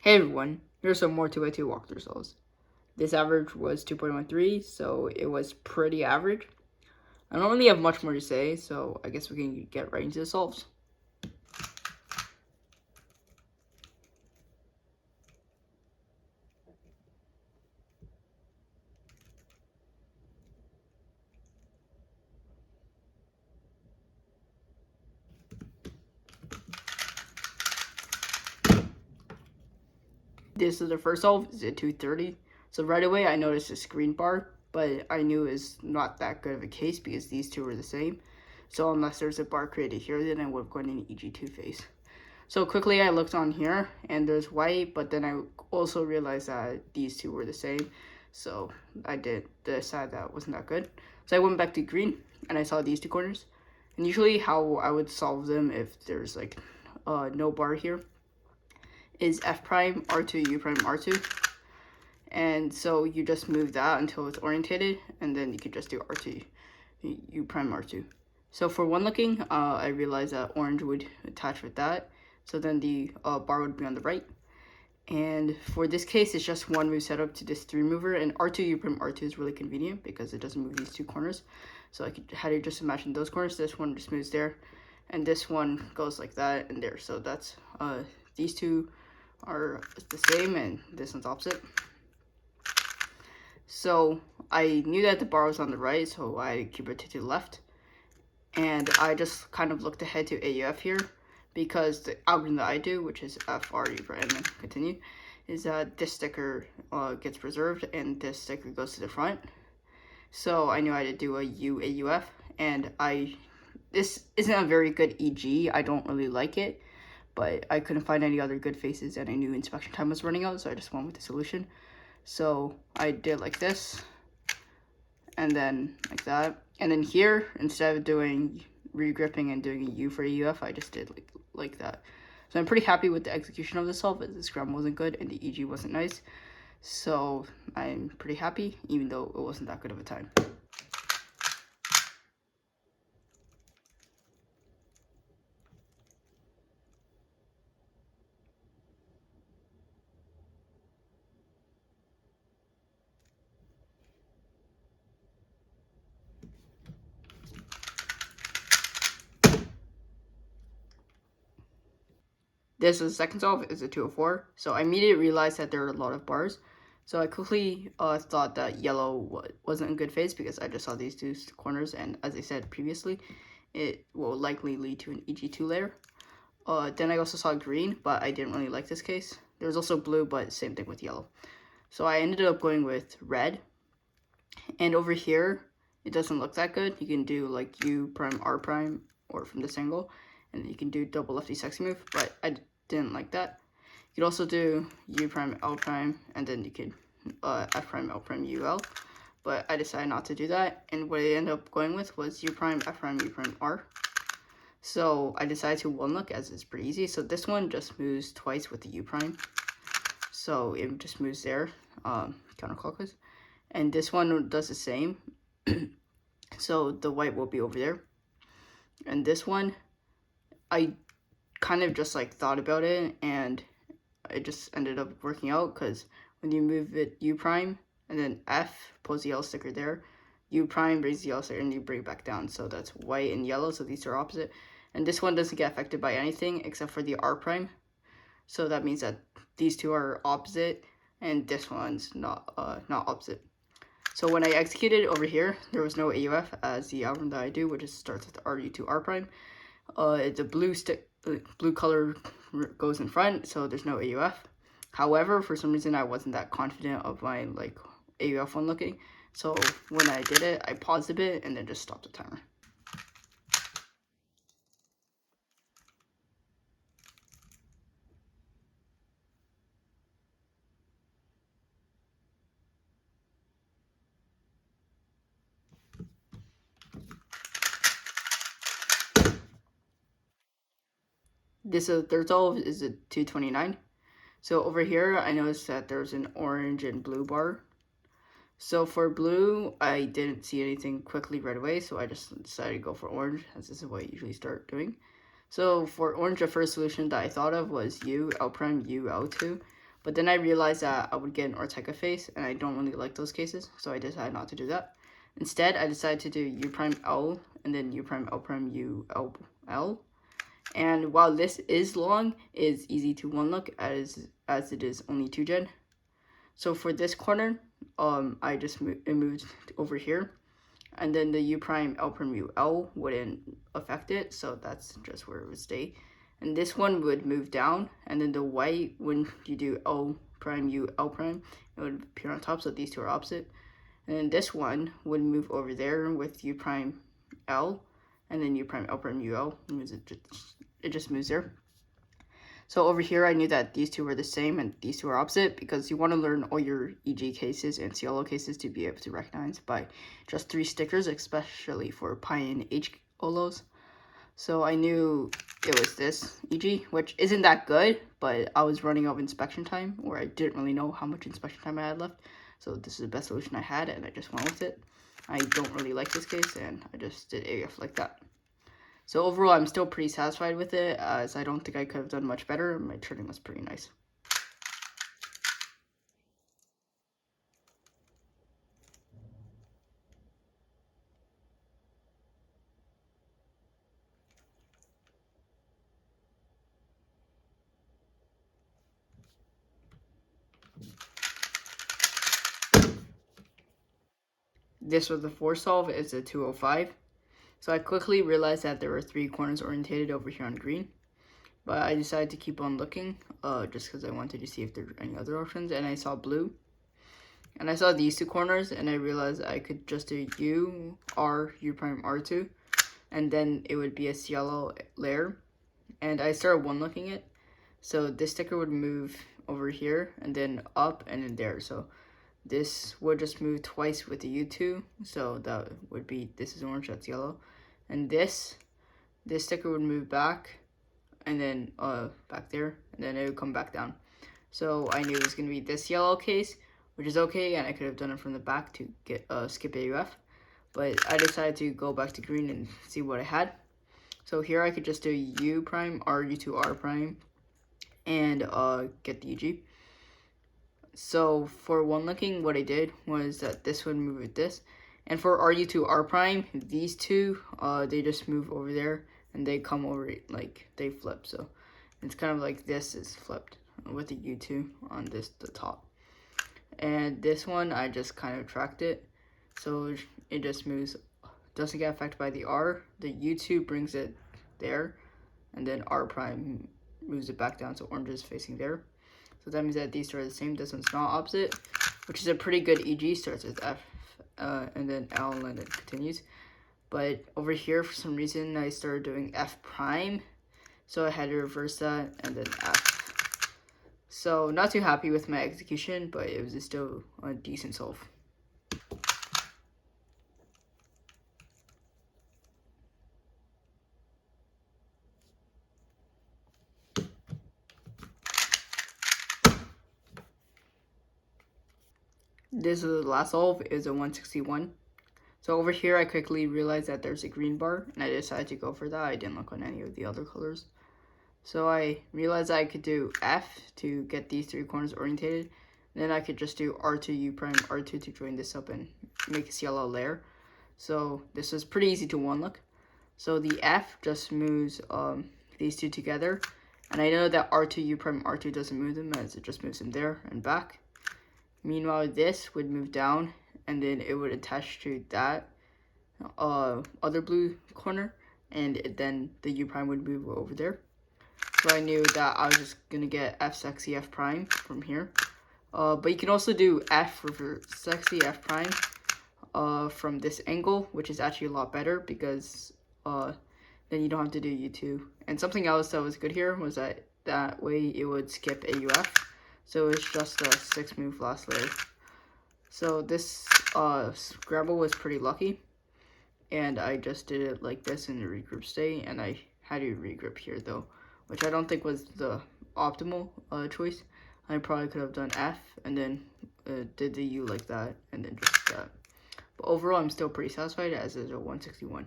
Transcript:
Hey everyone, here's some more 2x2 walkthrough solves. This average was 2.13, so it was pretty average. I don't really have much more to say, so I guess we can get right into the solves. This is the first solve, it's at 230. So right away I noticed a screen bar, but I knew it was not that good of a case because these two were the same. So unless there's a bar created here, then I would have gone in EG2 phase. So quickly I looked on here and there's white, but then I also realized that these two were the same. So I did decide that wasn't that good. So I went back to green and I saw these two corners. And usually how I would solve them if there's like no bar here is F prime, R2, U prime, R2. And so you just move that until it's orientated and then you could just do R2, U prime, R2. So for one looking, I realized that orange would attach with that. So then the bar would be on the right. And for this case, it's just one move setup to this 3 mover. And R2, U prime, R2 is really convenient because it doesn't move these two corners. So I could had to just imagine those corners. This one just moves there. And this one goes like that and there. So that's, these two are the same and this one's opposite. So I knew that the bar was on the right, so I keep it to the left. And I just kind of looked ahead to AUF here because the algorithm that I do, which is FR, and then continue, is that this sticker gets preserved and this sticker goes to the front. So I knew I had to do a U AUF, and this isn't a very good EG. I don't really like it, but I couldn't find any other good faces and I knew inspection time was running out, so I just went with the solution. So I did like this, and then like that. And then here, instead of doing regripping and doing a U for a UF, I just did like that. So I'm pretty happy with the execution of this solve. The scrum wasn't good and the EG wasn't nice. So I'm pretty happy, even though it wasn't that good of a time. This is the second solve, is a 204. So I immediately realized that there are a lot of bars. So I quickly thought that yellow wasn't a good phase because I just saw these two corners, and as I said previously, it will likely lead to an EG2 layer. Then I also saw green, but I didn't really like this case. There was also blue, but same thing with yellow. So I ended up going with red. And over here, it doesn't look that good. You can do like U prime, R prime, or from this angle. And you can do double lefty sexy move, but I didn't like that. You could also do U prime, L prime, and then you could F prime, L prime, UL. But I decided not to do that. And what I ended up going with was U prime, F prime, U prime, R. So I decided to one look as it's pretty easy. So this one just moves twice with the U prime. So it just moves there, counterclockwise. And this one does the same. So the white will be over there. And this one, I kind of just like thought about it and it just ended up working out because when you move it U prime and then F, pulls the yellow sticker there, U prime brings the yellow sticker and you bring it back down. So that's white and yellow, so these are opposite. And this one doesn't get affected by anything except for the R prime. So that means that these two are opposite and this one's not opposite. So when I executed over here, there was no AUF as the algorithm that I do, which is starts with RU2 R prime. The blue color goes in front, so there's no AUF. However, for some reason, I wasn't that confident of my like AUF one looking. So when I did it, I paused a bit and then just stopped the timer. This third solve is a 229. So over here, I noticed that there's an orange and blue bar. So for blue, I didn't see anything quickly right away, so I just decided to go for orange, as this is what I usually start doing. So for orange, the first solution that I thought of was U, L prime, U, L2. But then I realized that I would get an Ortega face, and I don't really like those cases, so I decided not to do that. Instead, I decided to do U prime L, and then U prime L prime U L L. And while this is long, it's easy to one look as it is only 2 gen. So for this corner, I just moved over here, and then the U prime L prime U L wouldn't affect it, so that's just where it would stay. And this one would move down, and then the white, when you do L prime U L prime, it would appear on top, so these two are opposite. And then this one would move over there with U prime L, and then U prime L prime U L, it just moves there. So over here, I knew that these two were the same and these two are opposite, because you want to learn all your EG cases and CLO cases to be able to recognize by just 3 stickers, especially for pi and H OLOs. So I knew it was this EG, which isn't that good, but I was running out of inspection time, or I didn't really know how much inspection time I had left. So this is the best solution I had, and I just went with it. I don't really like this case, and I just did AF like that. So overall, I'm still pretty satisfied with it, as I don't think I could have done much better. My turning was pretty nice. This was the 4 solve, it's a 205. So I quickly realized that there were 3 corners orientated over here on green. But I decided to keep on looking, just because I wanted to see if there were any other options. And I saw blue. And I saw these 2 corners, and I realized I could just do U, R, U prime, R2. And then it would be a CLO layer. And I started one looking it. So this sticker would move over here, and then up, and then there. So this would just move twice with the U2. So that would be, this is orange, that's yellow. And this sticker would move back, and then back there, and then it would come back down. So I knew it was going to be this yellow case, which is okay, and I could have done it from the back to get skip AUF, but I decided to go back to green and see what I had. So here I could just do U prime, R, U2, R prime, and get the UG. So for one looking, what I did was that this would move with this, and for RU2 R prime, these two they just move over there, and they come over, like they flip. So it's kind of like this is flipped with the U2 on the top, and this one I just kind of tracked it, so it just moves, doesn't get affected by the R. The U2 brings it there, and then R prime moves it back down, so orange is facing there. So that means that these two are the same. This one's not opposite, which is a pretty good EG. Starts with F, and then L, and then continues. But over here, for some reason, I started doing F prime. So I had to reverse that, and then F. So not too happy with my execution, but it was still a decent solve. This is the last solve, is a 161. So over here, I quickly realized that there's a green bar, and I decided to go for that. I didn't look on any of the other colors. So I realized I could do F to get these 3 corners orientated. Then I could just do R2, U prime, R2 to join this up and make a CLL layer. So this was pretty easy to one look. So the F just moves these 2 together. And I know that R2, U prime, R2 doesn't move them, as it just moves them there and back. Meanwhile, this would move down, and then it would attach to that other blue corner, and then the U prime would move over there. So I knew that I was just going to get F sexy F prime from here. But you can also do F for sexy F prime from this angle, which is actually a lot better, because then you don't have to do U2. And something else that was good here was that way it would skip AUF. So it's just a 6 move last layer. So this scramble was pretty lucky, and I just did it like this in the regroup state, and I had to regroup here though, which I don't think was the optimal choice. I probably could have done F and then did the U like that, and then just that. But overall, I'm still pretty satisfied, as is a 161.